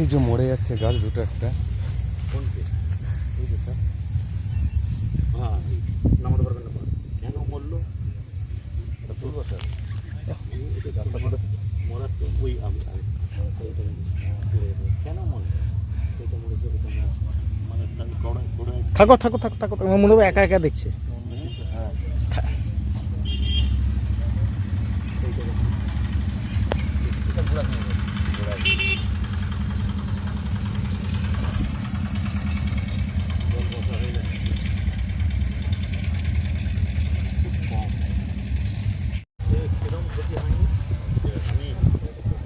এই যে মরে যাচ্ছে গাছ দুটো একটা। কোনটি? এই যে স্যার, হ্যাঁ নামাতে পারবেন না, কেন মরলো এটা তুলবো স্যার। মরার তো ওই আমি কেন মরলো, এটা মরেছে, এটা মানে থাকো থাকো থাকো থাকো, তোমার মনে হবে একা একা দেখছে। হ্যাঁ সেরকম ক্ষতি হয়নি। আমি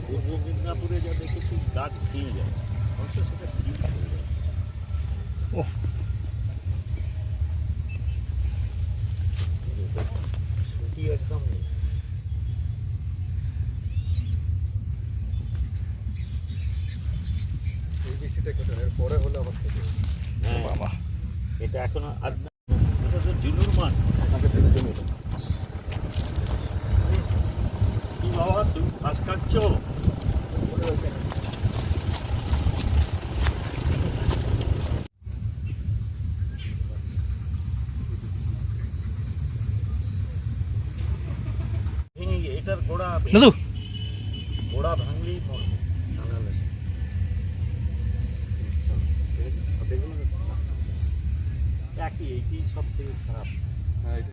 পূর্ব মেদিনীপুরে যা দেখেছি গাছ ভেঙে যায়, অবশ্য সেটা স্টিল হয়ে যায়। ও ক্ষতি একদম নেই। এই বৃষ্টিটা কেটে এর পরে হলে আবার ক্ষতি হবে। হ্যাঁ বাবা, এটা এখন আর এটা তো জুনুর মান। আগে থেকে জমি কি বাবা তুমি ঘাস কাটছ? ভেঙে গিয়ে এটার দাদু গোড়া ভাঙলেই মরবে, তা নাহলে একই, এইটি সব থেকে খারাপ।